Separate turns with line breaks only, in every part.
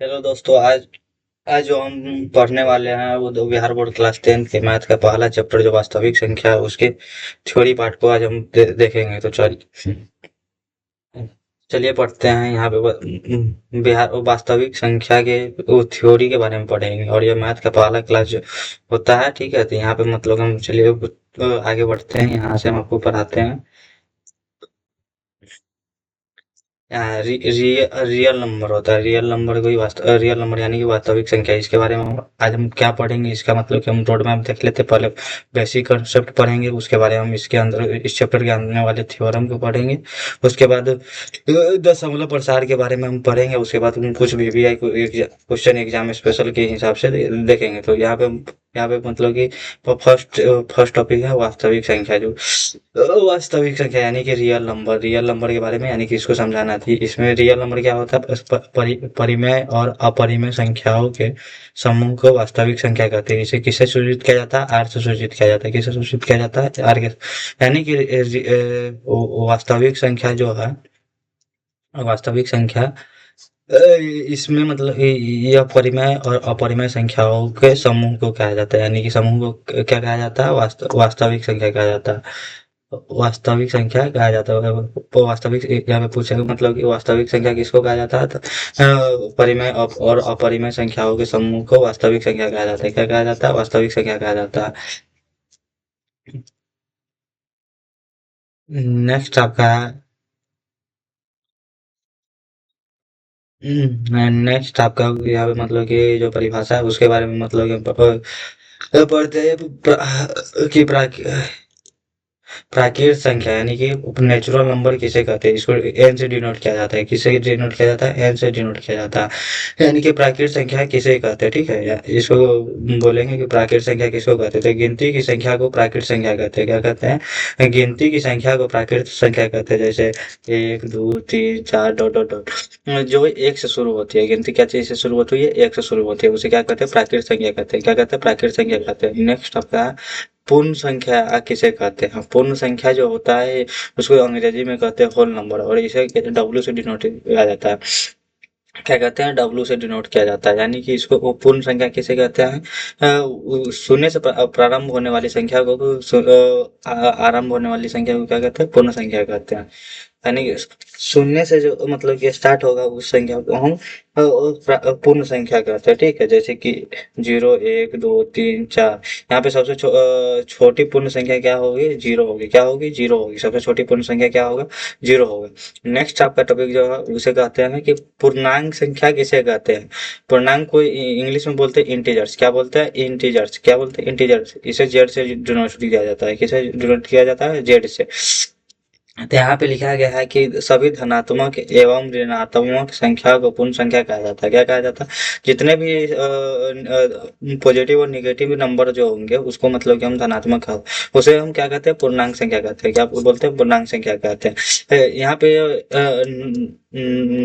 Hello दोस्तों, आज आज जो हम पढ़ने वाले हैं वो बिहार बोर्ड क्लास 10 के मैथ का पहला चैप्टर जो वास्तविक संख्या है उसके थ्योरी पार्ट को आज हम देखेंगे। तो चलिए पढ़ते हैं। यहाँ पे बिहार वास्तविक संख्या के वो थ्योरी के बारे में पढ़ेंगे और ये मैथ का पहला क्लास जो होता है, ठीक है। तो यहाँ पे मतलब हम चलिए आगे बढ़ते हैं। यहाँ से हम आपको पढ़ाते हैं। रियल नंबर होता है। रियल नंबर कोई रियल नंबर यानी कि वास्तविक संख्या, इसके बारे में आज हम क्या पढ़ेंगे, इसका मतलब कि हम रोड मैप देख लेते हैं। पहले बेसिक कंसेप्ट पढ़ेंगे, उसके बारे में हम इसके अंदर इस चैप्टर के आने वाले थ्योरम को पढ़ेंगे। उसके बाद दशमलव प्रसार के बारे में हम पढ़ेंगे। उसके बाद हम कुछ वीवीआई क्वेश्चन एग्जाम स्पेशल के हिसाब से देखेंगे। तो यहाँ पे मतलब कि फर्स्ट फर्स्ट टॉपिक है वास्तविक संख्या। जो वास्तविक संख्या यानी कि रियल नंबर के बारे में यानी कि इसको समझाना थी। इसमें रियल नंबर क्या होता है? परिमेय और अपरिमेय संख्याओं के समूह को वास्तविक संख्या कहते हैं। इसे किससे सूचित किया जाता है? आर से सूचित किया जाता है। किससे सूचित किया जाता है? आर के। यानी कि वास्तविक संख्या जो है, वास्तविक संख्या अ, इसमें मतलब यह परिमेय और अपरिमेय संख्याओं के समूह को कहा जाता है। यानी कि समूह को क्या कहा जाता है? वास्तविक संख्या कहा जाता है। वास्तविक संख्या कहा जाता है। वो वास्तविक यहाँ पे पूछेगा मतलब कि वास्तविक संख्या किसको कहा जाता है? तो परिमेय और अपरिमेय संख्याओं के समूह को वास्तविक संख्या कहा जाता है। क्या कहा जाता है? वास्तविक संख्या कहा जाता है। नेक्स्ट आपका है। नेक्स्ट आपका यहाँ पे मतलब कि जो परिभाषा है उसके बारे में मतलब कि पढ़ते हैं कि प्राकृत संख्या यानी कि नेचुरल नंबर किसे कहते हैं? इसको एन से डिनोट किया जाता है। किसे डिनोट किया जाता है? एन से डिनोट किया जाता है। यानी कि प्राकृत संख्या किसे कहते हैं? ठीक है, इसको बोलेंगे कि प्राकृत संख्या किसको कहते हैं। तो गिनती की संख्या को प्राकृत संख्या कहते हैं। क्या कहते हैं? गिनती की संख्या को प्राकृत संख्या कहते हैं। जैसे 1 2 3 4 डॉट डॉट डॉट जो एक से शुरू होती है। गिनती क्या चीज से शुरू होती है? एक से शुरू होती है। उसे क्या कहते हैं? प्राकृत संख्या कहते हैं। क्या कहते हैं? प्राकृत संख्या कहते हैं। नेक्स्ट आपका है पूर्ण संख्या किसे कहते हैं? पूर्ण संख्या जो होता है उसको अंग्रेजी में कहते हैं होल नंबर और इसे डब्ल्यू से डिनोट किया जाता है। क्या कहते हैं? डब्ल्यू से डिनोट किया जाता है। यानी कि इसको वो पूर्ण संख्या किसे कहते हैं? शून्य से प्रारंभ होने वाली संख्या को आरंभ होने वाली संख्या को क्या कहते हैं? पूर्ण संख्या कहते हैं। यानी कि शून्य से जो मतलब कि स्टार्ट होगा उस संख्या को हम पूर्ण संख्या कहते हैं। ठीक है, जैसे कि 0 1 2 3 4। यहाँ पे सबसे छोटी पूर्ण संख्या क्या होगी? जीरो होगी। क्या होगी? जीरो होगी। सबसे छोटी पूर्ण संख्या क्या होगा? जीरो होगा। नेक्स्ट आपका टॉपिक जो है उसे कहते हैं कि पूर्णांक संख्या किसे कहते हैं? पूर्णांक को इंग्लिश में बोलते हैं इंटीजर्स। क्या बोलते हैं? इंटीजर्स। क्या बोलते हैं? इंटीजर्स। इसे जेड से डिनोट किया जाता है। किसे डिनोट किया जाता है? जेड से। तो यहाँ पे लिखा गया है कि सभी धनात्मक एवं ऋणात्मक संख्या को पूर्ण संख्या कहा जाता है। क्या कहा जाता है? जितने भी पॉजिटिव और निगेटिव नंबर जो होंगे उसको मतलब कि हम धनात्मक उसे हम क्या कहते हैं? पूर्णांक संख्या कहते हैं। क्या बोलते हैं? पूर्णांक संख्या कहते हैं। यहाँ पे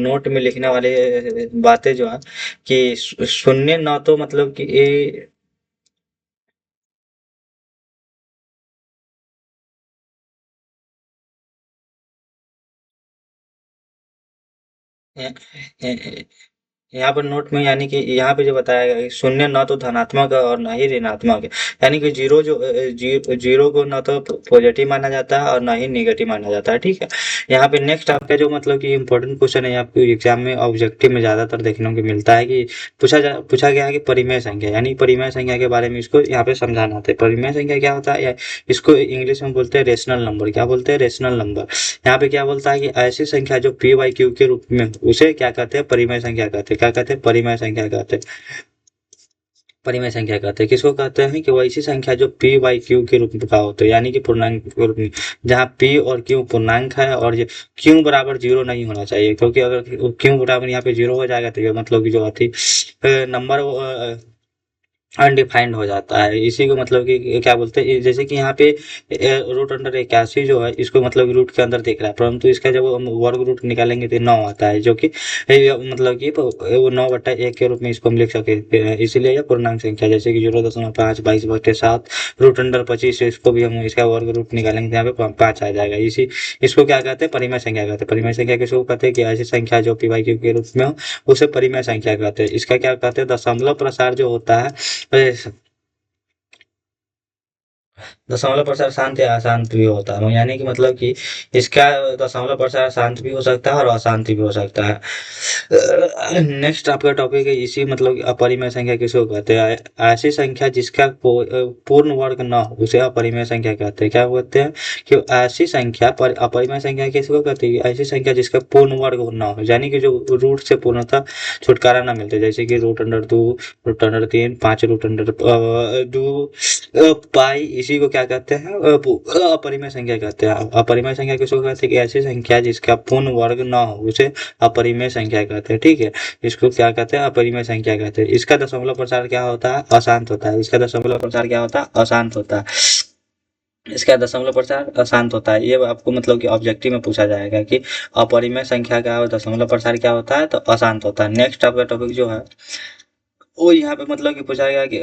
नोट में लिखने वाले बातें जो है कि शून्य न तो मतलब कि ये यहाँ पर नोट में यानी कि यहाँ पे जो बताया गया है कि शून्य न तो धनात्मक है और न ही ऋणात्मक है। यानी कि जीरो को न तो पॉजिटिव माना जाता है और न ही निगेटिव माना जाता है। ठीक है। यहाँ पे नेक्स्ट आपका जो मतलब कि इम्पोर्टेंट क्वेश्चन है आपको एग्जाम में ऑब्जेक्टिव में ज्यादातर देखने को मिलता है कि पूछा गया है कि परिमेय संख्या यानी परिमेय संख्या के बारे में इसको यहाँ पे समझाना था। परिमेय संख्या क्या होता है? इसको इंग्लिश में बोलते हैं रेशनल नंबर। क्या बोलते हैं? Rational number. यहाँ पे क्या बोलता है कि ऐसी संख्या जो पी वाई क्यू के रूप में उसे क्या कहते हैं? परिमेय संख्या कहते हैं। क्या कहते हैं? परिमेय संख्या कहते हैं। परिमेय संख्या कहते हैं। किसको कहते हैं? कि वैसी संख्या जो पी वाई क्यू के रूप में का होता है यानी कि पूर्णांक के रूप में, जहाँ पी और क्यू पूर्णांक है और क्यू बराबर जीरो नहीं होना चाहिए। क्योंकि अगर क्यू बराबर यहाँ पे जीरो हो जाएगा तो ये मतलब कि जो आती नंबर अनडिफाइंड हो जाता है। इसी को मतलब कि क्या बोलते हैं, जैसे कि यहाँ पे रूट अंडर 81 जो है इसको मतलब कि रूट के अंदर दिख रहा है, परंतु इसका जब हम वर्ग रूट निकालेंगे तो 9 आता है, जो कि मतलब कि वो 9/1 के रूप में इसको हम लिख सकते हैं। इसीलिए यह पूर्णांक संख्या, जैसे कि 0.5 22/7 रूट अंडर 25, इसको भी हम इसका वर्ग रूट निकालेंगे तो यहाँ पे 5 आ जाएगा। इसी इसको क्या कहते हैं, परिमेय संख्या कहते हैं। परिमेय संख्या किसको कहते हैं कि ऐसी संख्या जो पी/क्यू के रूप में हो उसे परिमेय संख्या कहते हैं। इसका क्या कहते हैं, दशमलव प्रसार जो होता है, दशमलव प्रसार शांत या अशांत भी होता है, यानी कि मतलब कि इसका दशमलव प्रसार शांत भी हो सकता है और अशांत भी हो सकता है। नेक्स्ट आपका टॉपिक है इसी मतलब कि अपरिमेय संख्या किसको कहते हैं, ऐसी संख्या जिसका पूर्ण वर्ग न हो उसे अपरिमेय संख्या कहते हैं। क्या कहते हैं कि ऐसी संख्या पर अपरिमेय संख्या किसको कहते हैं, ऐसी संख्या जिसका पूर्ण वर्ग न हो, यानी कि जो रूट से पूर्णतः छुटकारा न मिलते, जैसे कि root under 2, root under 3, 5 root under 2 pi, इसी को क्या कहते हैं, अपरिमेय संख्या कहते हैं। अपरिमेय संख्या किसको कहते हैं कि ऐसी संख्या जिसका पूर्ण वर्ग ना हो उसे अपरिमेय संख्या कहते हैं। ठीक है, इसको क्या कहते हैं, अपरिमेय संख्या कहते हैं। इसका दशमलव प्रसार क्या होता है, अशांत होता है। इसका दशमलव प्रसार क्या होता है, अशांत होता है। इसका दशमलव प्रसार अशांत होता है। ये आपको मतलब कि ऑब्जेक्टिव में पूछा जाएगा कि अपरिमेय संख्या का दशमलव प्रसार क्या होता है, तो अशांत होता है। नेक्स्ट आपका टॉपिक जो है वो यहाँ पे मतलब कि पूछा गया कि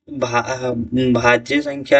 भाज्य संख्या,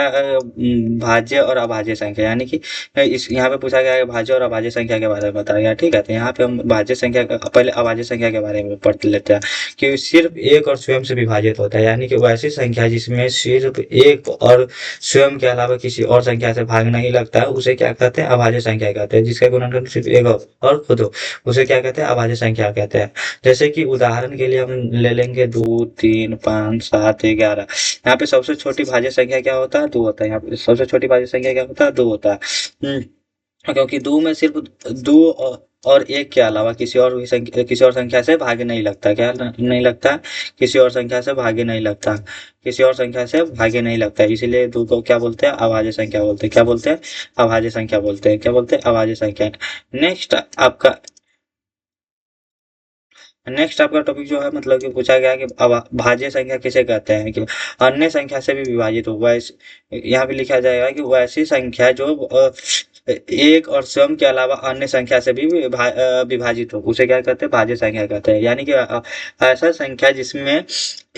भाज्य और अभाज्य संख्या, यानी कि इस यहाँ पे पूछा गया है भाज्य और अभाज्य संख्या के बारे में बताया गया। ठीक है, तो यहाँ पे हम भाज्य संख्या का पहले अभाज्य संख्या के बारे में पढ़ लेते हैं कि सिर्फ एक और स्वयं से विभाजित होता है, यानी कि वो ऐसी संख्या जिसमें सिर्फ एक और स्वयं के अलावा किसी और संख्या से भाग नहीं लगता है उसे क्या कहते हैं, अभाज्य संख्या कहते हैं। जिसका गुणनखंड सिर्फ एक और खुद हो उसे क्या कहते हैं, अभाज्य संख्या कहते हैं। जैसे कि उदाहरण के लिए हम ले लेंगे 2, 3, 5, 7, 11। यहाँ पे सबसे छोटी भाज्य संख्या क्या होता है, 2 होता है। यहाँ पे सबसे छोटी भाज्य संख्या क्या होता है, 2 होता है। क्योंकि 2 में सिर्फ 2 और 1 के अलावा किसी और संख्या से भाग्य नहीं लगता। क्या नहीं लगता, किसी और संख्या से भाग्य नहीं लगता, किसी और संख्या से भाग्य नहीं लगता। इसीलिए 2 को क्या बोलते हैं, अभाज्य संख्या बोलते हैं। क्या बोलते हैं, अभाज्य संख्या बोलते हैं। क्या बोलते हैं, अभाज्य संख्या। नेक्स्ट आपका नेक्स्ट आपका टॉपिक जो है मतलब कि पूछा गया कि भाज्य संख्या किसे कहते हैं, कि अन्य संख्या से भी विभाजित हो। वैसे यहाँ पे लिखा जाएगा कि वैसी संख्या जो एक और स्वयं के अलावा अन्य संख्या से भी विभाजित हो उसे क्या कहते हैं, भाज्य संख्या कहते हैं। यानी कि ऐसा संख्या जिसमें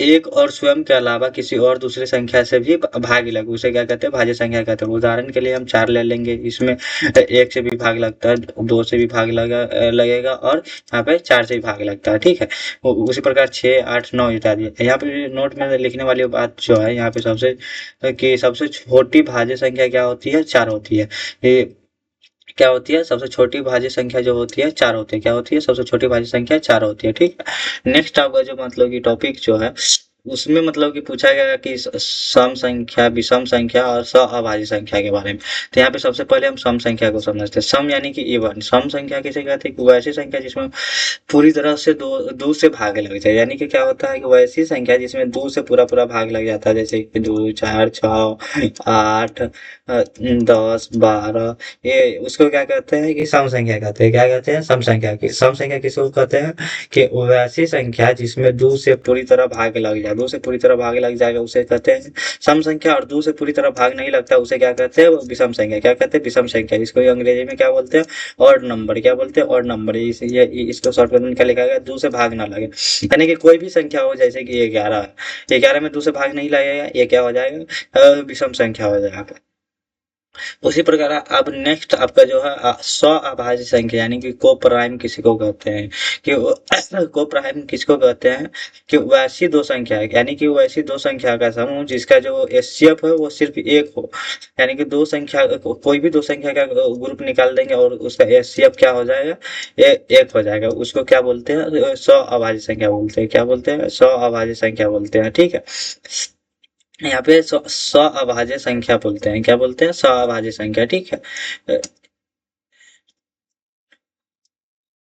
एक और स्वयं के अलावा किसी और दूसरी संख्या से भी भाग लगे उसे क्या कहते हैं, भाज्य संख्या कहते हैं। उदाहरण के लिए हम 4 ले लेंगे, इसमें 1 से भी भाग लगता है, 2 से भी भाग लगेगा और यहाँ पे 4 से भी भाग लगता है। ठीक है, उसी प्रकार 6, 8, 9 इत्यादि। यहाँ पे नोट में लिखने वाली बात जो है यहाँ पे सबसे छोटी भाज्य संख्या क्या होती है, 4 होती है। ये क्या होती है, सबसे छोटी भाज्य संख्या जो होती है 4 होती है। क्या होती है, सबसे छोटी भाज्य संख्या 4 होती है। ठीक है, नेक्स्ट आपका जो मतलब कि टॉपिक जो है उसमें मतलब कि पूछा गया कि सम संख्या, विषम संख्या और अभाज्य संख्या के बारे में। तो यहाँ पे सबसे पहले हम सम संख्या को समझते हैं। सम यानी कि इवन। सम संख्या किसे कहते हैं, कि वैसी संख्या जिसमें पूरी तरह से दो से भाग लग जाए। यानी कि क्या होता है कि वैसी संख्या जिसमें 2 से पूरा पूरा भाग लग जाता है, जैसे कि 2, 4, 6, 8, 10, 12, ये उसको क्या कहते हैं कि सम संख्या कहते हैं। क्या कहते हैं, सम संख्या की। सम संख्या किसको कहते हैं, कि वैसी संख्या जिसमें 2 से पूरी तरह भाग लग जाए। 2 से पूरी तरह भाग लग जाएगा उसे कहते हैं सम संख्या, और 2 से पूरी तरह भाग नहीं लगता उसे क्या कहते हैं, विषम संख्या। क्या कहते हैं, विषम संख्या। इसको अंग्रेजी में क्या बोलते हैं, ऑड नंबर। क्या बोलते हैं, ऑड नंबर। इसको शॉर्टकट में क्या लिखा गया, 2 से भाग ना लगे। यानी कि कोई भी संख्या हो, जैसे कि 11 में 2 से भाग नहीं लगेगा, ये क्या हो जाएगा, विषम संख्या हो जाएगा। उसी प्रकार अब नेक्स्ट आपका जो है स्व अभाज्य संख्या, यानी कि को प्राइम किसको कहते हैं, कि को प्राइम किसको कहते हैं, कि वैसी दो संख्या है, यानी कि वैसी दो संख्या का समूह जिसका जो एचसीएफ है वो सिर्फ एक हो। यानी कि दो संख्या, कोई भी दो संख्या का ग्रुप निकाल देंगे और उसका एचसीएफ क्या हो जाएगा, एक हो जाएगा। उसको क्या बोलते हैं, स्व अभाज्य संख्या बोलते हैं। क्या बोलते हैं, स्व अभाज्य संख्या बोलते हैं। ठीक है, यहाँ पे स्व अभाज्य संख्या बोलते हैं। क्या बोलते हैं, स्व अभाज्य संख्या। ठीक है,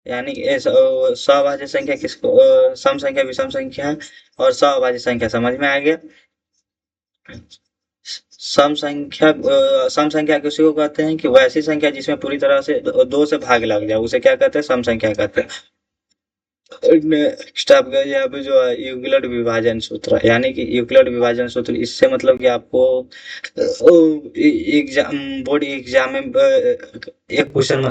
यानी स्व अभाज्य संख्या किसको, सम संख्या, विषम संख्या और स्व अभाज्य संख्या समझ में आ गया। सम संख्या किसी को कहते हैं, कि वैसी संख्या जिसमें पूरी तरह से 2 से भाग लग जाए उसे क्या कहते हैं, सम संख्या कहते हैं। नेक्स्ट आपका यहाँ पे जो है यूक्लिड विभाजन सूत्र, यानी कि यूक्लिड विभाजन सूत्र, इससे मतलब कि आपको एग्जाम, बोर्ड एग्जाम में एक क्वेश्चन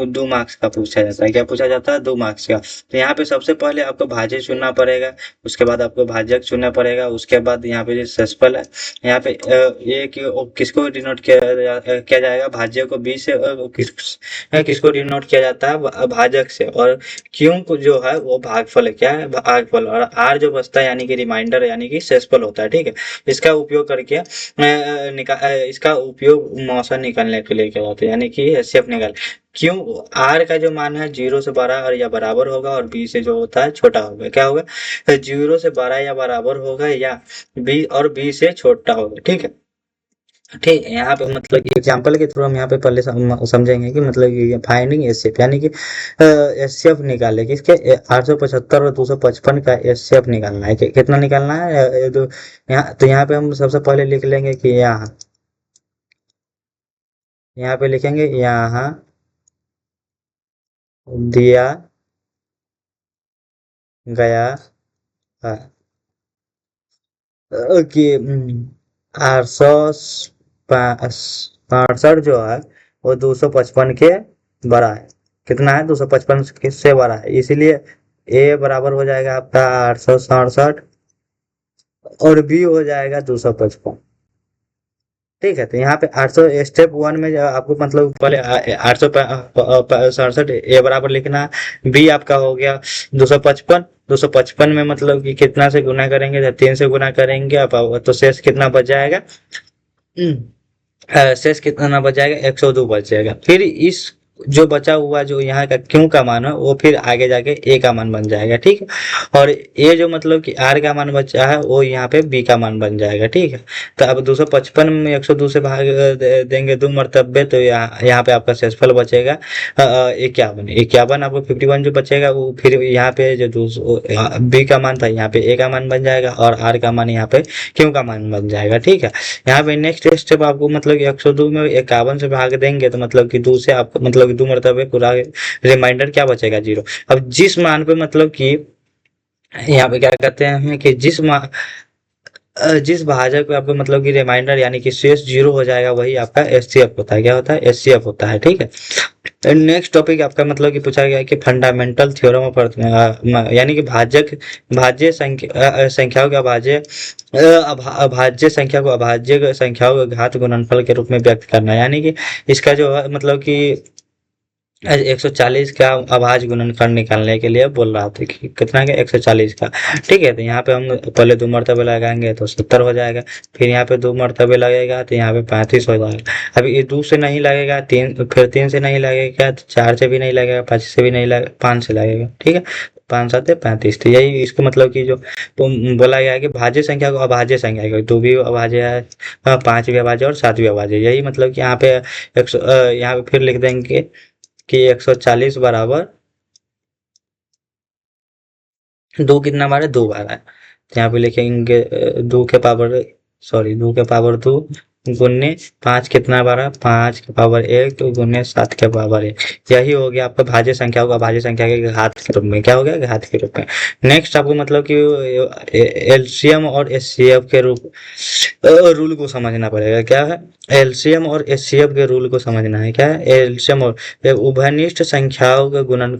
दो मार्क्स का पूछा जाता है। क्या पूछा जाता है? 2 मार्क्स का। तो यहाँ पे सबसे पहले आपको भाज्य चुनना पड़ेगा, उसके बाद आपको भाजक चुनना पड़ेगा, उसके बाद यहाँ पे जो सेसफल है, यहाँ पे ये किसको डिनोट किया जाएगा? भाज्य को बी से, किसको डिनोट किया जाता है? भाजक से। और क्यों को जो है वो भागफल है। क्या है? भागफल। और आर जो बचता है यानी कि रिमाइंडर, यानी कि शेषफल होता है। ठीक है, इसका उपयोग करके इसका उपयोग मौसा निकालने के लिए किया जाता है, यानी कि एचसीएफ निकाल। क्यों? आर का जो मान है 0 से 12 और या बराबर होगा, और बी से जो होता है छोटा होगा। क्या होगा? 0 से 12 या बराबर होगा, या बी और बी से छोटा होगा। ठीक है, ठीक है। यहाँ पे मतलब कि एग्जाम्पल के थ्रू हम यहाँ पे पहले समझेंगे कि मतलब कि फाइंडिंग एचसीएफ, यानी कि एचसीएफ निकाले किसके 875 और 255 का एचसीएफ निकालना है। कितना निकालना है? तो यहाँ पे हम सबसे पहले लिख लेंगे कि यहाँ पे लिखेंगे, यहाँ दिया गया है कि 865 जो है वो 255 के बड़ा है। कितना है? 255 से बड़ा है, इसीलिए ए बराबर हो जाएगा आपका 867 और बी हो जाएगा 255। ठीक है, तो यहाँ पे 800 स्टेप 1 में आपको मतलब पहले 867 ए बराबर लिखना है। बी आपका हो गया 255। 255 में मतलब कि कितना से गुना करेंगे? जब 3 से गुना करेंगे आप, तो शेष कितना बच जाएगा? शेष कितना बच जाएगा? 102 बच जाएगा। फिर इस जो बचा हुआ जो यहाँ का क्यों का मान है, वो फिर आगे जाके ए का मान बन जाएगा। ठीक है, और ए जो मतलब कि आर का मान बचा है, वो यहाँ पे बी का मान बन जाएगा। ठीक है, तो अब 255 में 102 से भाग देंगे 2 मरतबे, तो यहाँ पे आपका शेषफल बचेगा 51। 51 आपको 51 जो बचेगा, वो फिर यहाँ पे जो बी का मान था, यहाँ पे ए का मान बन जाएगा, और आर का मान यहाँ पे क्यों का मान बन जाएगा। ठीक है, यहाँ पे नेक्स्ट स्टेप आपको मतलब कि 102 में 51 से भाग देंगे, तो मतलब कि 2 से आपको मतलब कि 2 मरतबे पूरा रिमाइंडर क्या बचेगा? 0। अब जिस मान पे मतलब कि यहाँ पे क्या कहते हैं कि जिस भाजक पे आपको मतलब कि रिमाइंडर यानी कि शेष 0 हो जाएगा, वही आपका एचसीएफ होता है। क्या होता है? एचसीएफ होता है। ठीक है, नेक्स्ट टॉपिक आपका मतलब कि पूछा गया है कि फंडामेंटल थ्योरम ऑफ, यानी कि भाज्य संख्याओं के अभाज्य संख्या को अभाज्य संख्याओं के घात गुणनफल के रूप में व्यक्त करना है। यानी कि इसका जो है मतलब कि 140 का अभाज्य गुणनखंड निकालने के लिए बोल रहा था कि कितना का? 140 का। ठीक है, तो यहाँ पे हम पहले 2 मरतबे लगाएंगे तो 70 हो जाएगा। फिर यहाँ पे 2 मरतबे लगेगा तो यहाँ पे 35 हो जाएगा। अभी ये 2 से नहीं लगेगा, 3, फिर 3 से नहीं लगेगा, 4 से भी नहीं लगेगा, 5 से भी नहीं लगेगा, 5 से लगेगा। ठीक है, 5 7 35। तो यही इसको मतलब कि जो बोला गया है कि भाज्य संख्या को अभाज्य संख्या को, 2 भी अभाज्य है, 5 भी अभाज्य और 7 भी अभाज्य। यही मतलब कि यहाँ पे यहाँ पे फिर लिख देंगे कि 140 बराबर 2 कितना बार है? 2 बार है। तो यहाँ पे लिखेंगे 2 के पावर, सॉरी 2 के पावर 2 गुन्ने 5 कितना बार है? 5 के पावर 1 तो गुन्ने 7 के पावर 1। यही हो गया आपका भाज्य संख्या होगा, भाज्य संख्या के घात के रूप में। क्या हो गया? घात के रूप में। नेक्स्ट आपको मतलब कि एलसीएम और एचसीएफ के रूप रूल को समझना पड़ेगा। क्या है? एलसीएम और एचसीएफ के रूल को समझना है। क्या है? एलसीएम और उभयनिष्ठ संख्याओं के गुणन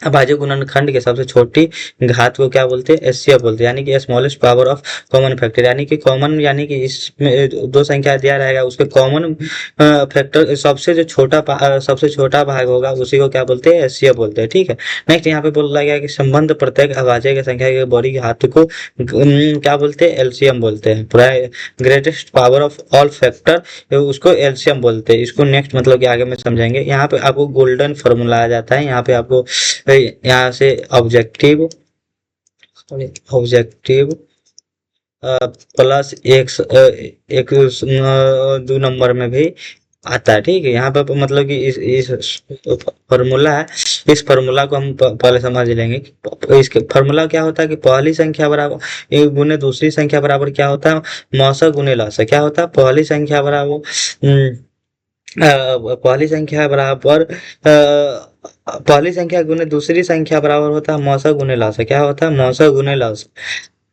अभाज्य गुणनखंड के सबसे छोटी घात को क्या बोलते हैं? एचसीएफ बोलते हैं, यानी कि smallest power of common factor. यानी कि कॉमन, यानी कि इसमें 2 संख्या दिया रहेगा, उसके कॉमन फैक्टर सबसे जो सबसे छोटा भाग होगा उसी को क्या बोलते हैं? एचसीएफ बोलते हैं। ठीक है, नेक्स्ट यहाँ पे बोला गया कि संबंध प्रत्येक अभाज्य की संख्या के बड़ी घात को क्या बोलते हैं? एलसीएम बोलते हैं। पूरा greatest power of all factor, उसको एलसीएम बोलते हैं। इसको नेक्स्ट मतलब कि आगे में समझेंगे। यहाँ पे आपको गोल्डन फॉर्मूला आ जाता है। यहाँ पे आपको यहाँ से ऑब्जेक्टिव ऑब्जेक्टिव प्लस एक 2 नंबर में भी आता है। ठीक है, यहाँ पे मतलब कि इस फॉर्मूला है, इस फॉर्मूला को हम पहले समझ लेंगे कि इसके फॉर्मूला क्या होता है कि पहली संख्या बराबर एक गुने दूसरी संख्या बराबर क्या होता है? मौसा गुने लसा। क्या होता है? पहली संख्या बराबर पहली संख्या बराबर पहली संख्या गुने दूसरी संख्या बराबर होता है मौसा गुने लसा। क्या होता है? मौसा गुने लसा।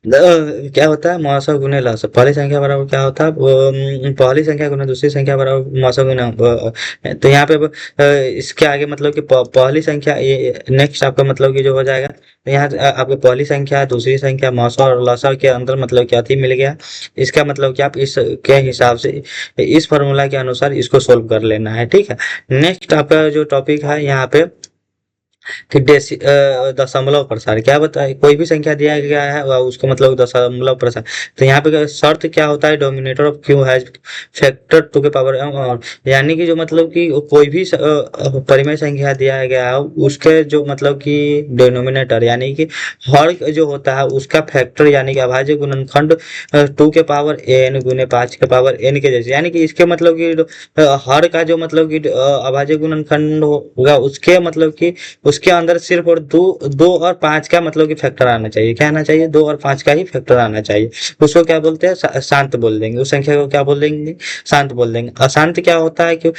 क्या होता है? मौसा गुने लसा। पहली संख्या बराबर क्या होता है? पहली संख्या गुने दूसरी संख्या बराबर मौसा गुने तो यहाँ पे इसके आगे मतलब कि पहली संख्या ये नेक्स्ट आपका मतलब कि जो हो जाएगा, तो यहाँ आपको पहली संख्या दूसरी संख्या मौसा और लसा के अंदर मतलब क्या थी मिल गया। इसका मतलब कि आप इस के हिसाब से इस फॉर्मूला के अनुसार इसको सोल्व कर लेना है। ठीक है। नेक्स्ट आपका जो टॉपिक है यहाँ पे कि दशमलव प्रसार। क्या बताए? कोई भी संख्या दिया गया है और उसको मतलब दशमलव प्रसार। तो यहाँ पे शर्त क्या होता है? Denominator of q has factor two के पावर और यानी कि जो मतलब कि कोई भी परिमेय संख्या दिया गया है उसके जो मतलब कि डिनोमिनेटर यानी कि हर जो होता है उसका फैक्टर यानी कि अभाज्य गुणनखंड 2 के पावर n गुने 5 के पावर n के जैसे, यानी कि इसके मतलब कि हर का जो मतलब कि अभाज्य गुणनखंड होगा उसके मतलब कि उसके अंदर सिर्फ और दो दो और पांच का मतलब कि फैक्टर आना चाहिए। क्या आना चाहिए? दो और पांच का ही फैक्टर आना चाहिए। उसको क्या बोलते हैं? शांत बोल देंगे। उस संख्या को क्या बोल देंगे? शांत बोल देंगे। अशांत क्या होता है कि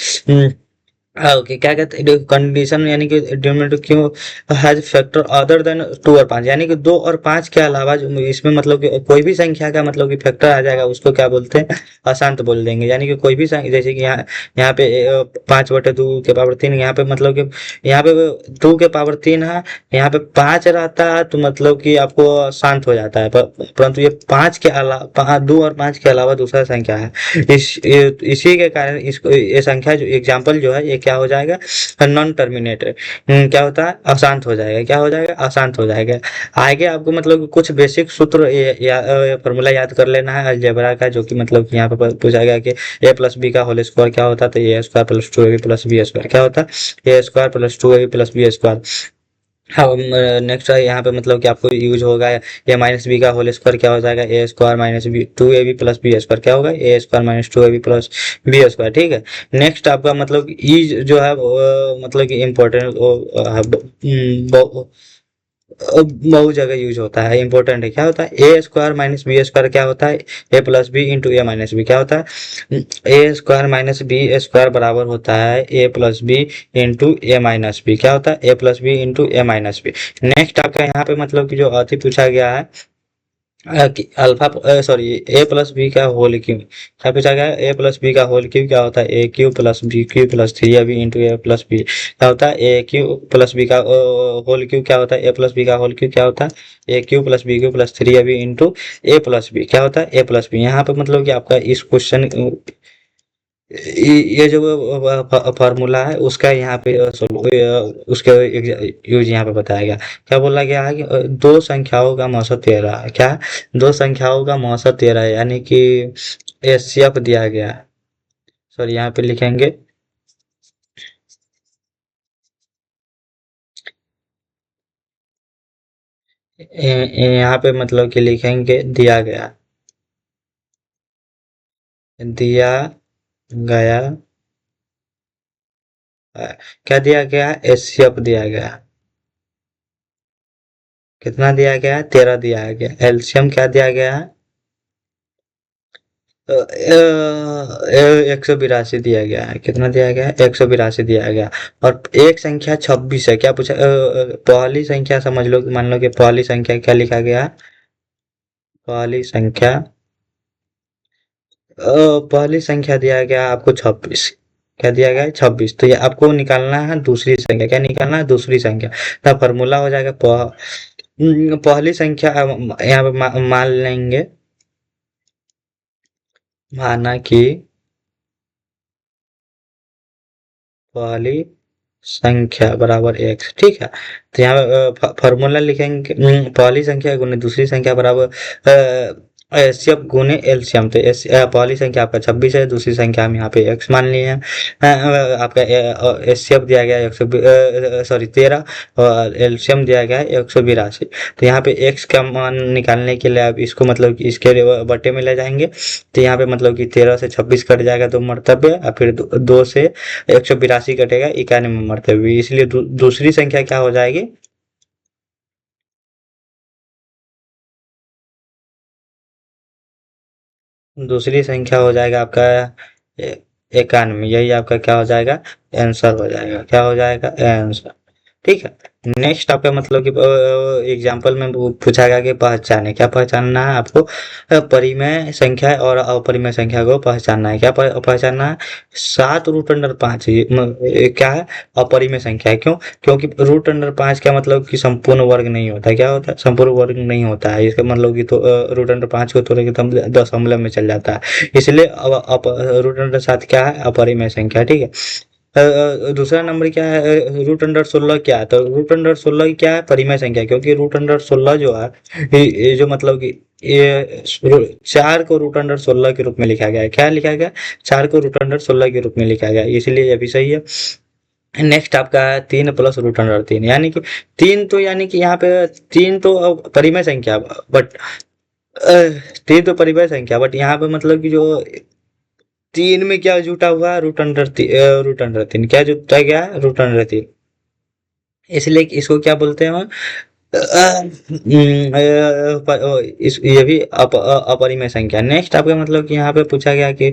ओके क्या कहते हैं? कंडीशन यानी कि डिनोमिनेटर क्यों हैज फैक्टर अदर देन 2 और 5, यानी कि 2 और 5 के अलावा जो इसमें मतलब कि कोई भी संख्या का मतलब कि फैक्टर आ जाएगा उसको क्या बोलते हैं? अशांत बोल देंगे। यानी कि कोई भी संख्या जैसे कि यहाँ पे 5/2 के पावर 3, यहाँ पे मतलब कि यहाँ पे 2 के पावर 3 है, यहाँ पे 5 रहता है तो मतलब कि आपको शांत हो जाता है। परंतु ये 5 के अलावा 2 और 5 के अलावा दूसरा संख्या है। इसी के कारण इसको ये संख्या जो एग्जाम्पल जो है ये क्या हो जाएगा? Non terminated. क्या होता है? अशांत हो जाएगा। क्या हो जाएगा? अशांत हो जाएगा। आगे आपको मतलब कुछ बेसिक सूत्र फॉर्मूला याद कर लेना है अलजेब्रा का, जो कि मतलब कि यहाँ पे पूछा गया कि a प्लस बी का होल स्क्वायर क्या होता है? तो A square plus 2ab plus B square क्या होता है? A square plus 2ab plus B square. हाँ, नेक्स्ट यहाँ पे मतलब कि आपको यूज होगा ए माइनस बी का होल स्क्वायर क्या हो जाएगा? A square minus B 2ab plus B square क्या होगा? A square minus 2ab plus B square. ठीक है। नेक्स्ट आपका मतलब ई जो है मतलब कि इम्पोर्टेंट बहुत जगह यूज होता है, इंपॉर्टेंट है। क्या होता है? A square minus B square क्या होता है? A plus B into A minus B क्या होता है? A square minus B square बराबर होता है A plus B into A minus B. क्या होता है? A plus B into A minus B. Next आपका यहाँ पे मतलब कि जो अति पूछा गया है alpha sorry A plus B का होल क्यूब क्या पूछा गया? ए प्लस बी का होल क्यूब क्या होता है? A cube plus B cube plus 3ab into A plus B क्या होता है? ए क्यू प्लस बी का होल क्यूब क्या होता है? ए प्लस बी का होल क्यूब क्या होता है? A cube plus B cube plus 3ab into A plus B क्या होता है? A plus B. यहाँ पे मतलब कि आपका इस क्वेश्चन ये जो फार्मूला है उसका यहाँ पे उसके यूज यहाँ पे बताया गया। क्या बोला गया है कि दो संख्याओं का मौसम 13 है। क्या? दो संख्याओं का मौसम 13 है, यानी कि एचसीएफ दिया गया है। सॉरी यहाँ पे लिखेंगे यहाँ पे मतलब कि लिखेंगे दिया गया, दिया गया क्या दिया गया? एचसीएफ दिया गया। कितना दिया गया है? 13 दिया गया। एलसीएम क्या दिया गया है? 182 दिया गया है। कितना दिया गया है? 182 दिया गया। और एक संख्या 26 है। क्या पूछा? पहली संख्या समझ लो, मान लो कि पहली संख्या क्या लिखा गया है? पहली संख्या पहली संख्या दिया गया है आपको 26। क्या दिया गया है? 26। तो ये आपको निकालना है दूसरी संख्या। क्या निकालना है? दूसरी संख्या। तब फॉर्मूला हो जाएगा पहली संख्या यहाँ पे मान लेंगे, माना कि पहली संख्या बराबर x। ठीक है। तो यहाँ फॉर्मूला लिखेंगे पहली संख्या गुने दूसरी संख्या बराबर एलसीएम गुने एलसीएम। तो पहली संख्या आपका 26 है, दूसरी संख्या हम यहाँ पे x मान लिए हैं। आपका एलसीएम दिया गया है 13 और एलसीएम दिया गया है 182। तो यहाँ पे x का मान निकालने के लिए आप इसको मतलब कि इसके बटे में ले जाएंगे। तो यहाँ पे मतलब कि 13 से 26 कट जाएगा दो मरतबे, और फिर 2 से 182 कटेगा 91 मरतबे, इसलिए दूसरी संख्या क्या हो जाएगी? दूसरी संख्या हो जाएगा आपका 91, यही आपका क्या हो जाएगा, आंसर हो जाएगा, क्या हो जाएगा, आंसर। ठीक है। नेक्स्ट आपका मतलब कि एग्जाम्पल में पूछा गया कि पहचाने, क्या पहचानना है आपको, परिमेय संख्या और अपरिमेय संख्या को पहचानना है। क्या पहचानना है, 7√5 क्या है, अपरिमेय संख्या है। क्यों, क्योंकि √5 का मतलब कि संपूर्ण वर्ग नहीं होता है। क्या होता है, संपूर्ण वर्ग नहीं होता है। इसका मतलब कि तो √5 को तोड़ेंगे तो दशमलव में चल जाता है, इसलिए √7 क्या है, अपरिमेय संख्या। ठीक है। दूसरा नंबर क्या है, √16 क्या है, तो √16 क्या है, परिमेय संख्या। क्योंकि √16 जो है, ये जो मतलब कि ये 4 को √16 के रूप में लिखा गया है। क्या लिखा गया, 4 को √16 के रूप में लिखा गया है, इसलिए ये भी सही है। नेक्स्ट आपका है 3 + √3, यानी कि 3 तो यानी कि यहाँ पे 3 तो परिमेय संख्या, बट 3 तो परिमेय संख्या, बट यहाँ पे मतलब कि जो 3 में क्या जुटा हुआ है, √3, क्या जुटा गया है, √3, इसलिए इसको क्या बोलते हैं हम, ये भी अपरिमेय संख्या। नेक्स्ट आपका मतलब कि यहाँ पे पूछा गया कि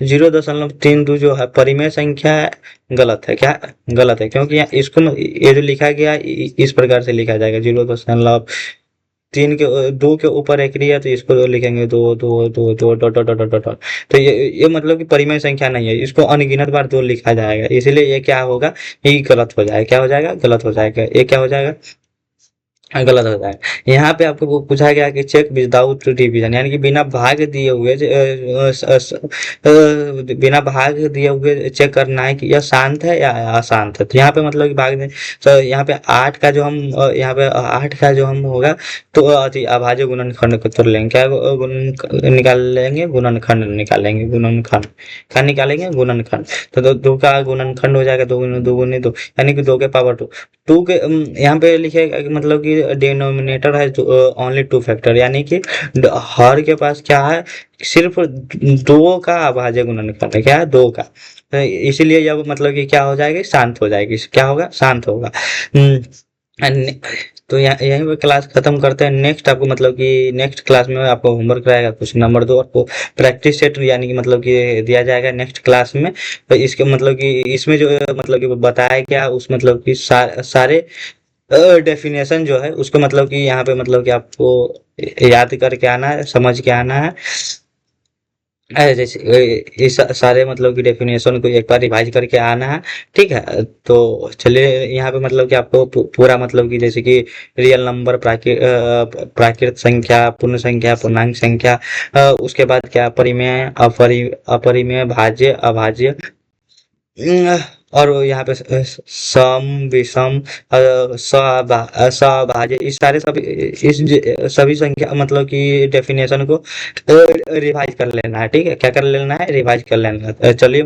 0.32 जो है परिमेय संख्या है, गलत है। क्या गलत है, क्योंकि इसको ये जो लिखा गया इस प्रकार से लिखा जाएगा, 0.3 के 2 के ऊपर एक है, तो इसको लिखेंगे 2 dot dot dot dot dot. तो ये मतलब कि परिमेय संख्या नहीं है, इसको अनगिनत बार 2 लिखा जाएगा, इसलिए ये क्या होगा, ये गलत हो जाएगा। क्या हो जाएगा, गलत हो जाएगा, ये क्या हो जाएगा, गलत होता है। यहाँ पे आपको पूछा गया कि चेक विदाउट डिवीजन, यानी कि बिना भाग दिए हुए बिना भाग दिए हुए चेक करना है कि यह शांत है या अशांत है। तो यहाँ पे मतलब कि भाग दें, तो यहाँ पे 8 का जो हम यहाँ पे 8 का जो हम होगा, तो अभाज्य गुणनखंड को तोड़ लेंगे। क्या निकाल लेंगे, गुणनखंड निकालेंगे, गुणनखंड खंड निकालेंगे, गुणनखंड। तो 2 का गुणनखंड हो जाएगा, 2 यानी कि 2 के पावर 2 के यहाँ पे लिखेगा कि मतलब कि डिनोमिनेटर है ओनली 2 फैक्टर, यानी कि हर के पास क्या है, सिर्फ 2 का अभाज्य गुणनखंड है। क्या है, 2 का। तो इसीलिए जब मतलब कि क्या हो जाएगी, शांत हो जाएगी, क्या होगा, शांत होगा। तो यहीं पे क्लास खत्म करते हैं। नेक्स्ट आपको मतलब कि नेक्स्ट क्लास में आपको होमवर्क रहेगा क्वेश्चन नंबर 2, आपको प्रैक्टिस सेट यानी कि मतलब कि दिया जाएगा नेक्स्ट क्लास में। तो इसके मतलब कि इसमें जो मतलब कि बताया गया उस मतलब कि सारे डेफिनेशन जो है उसको मतलब कि यहाँ पे मतलब कि आपको याद करके आना है, समझ के आना है। जैसे इस सारे मतलब कि डेफिनेशन को एक बार रिवाइज करके आना है। ठीक है, तो चलिए यहाँ पे मतलब कि आपको पूरा मतलब कि जैसे कि रियल नंबर, प्राकृत संख्या, पूर्ण संख्या, पूर्णांक संख्या, उसके बाद क्या, परिमेय, अपरिमेय, भाज्य, अभाज्य, और यहाँ पे सम, विषम, सभाज्य, इस सारे सभी सभी संख्या मतलब कि डेफिनेशन को रिवाइज कर लेना है। ठीक है, क्या कर लेना है, रिवाइज कर लेना है। चलिए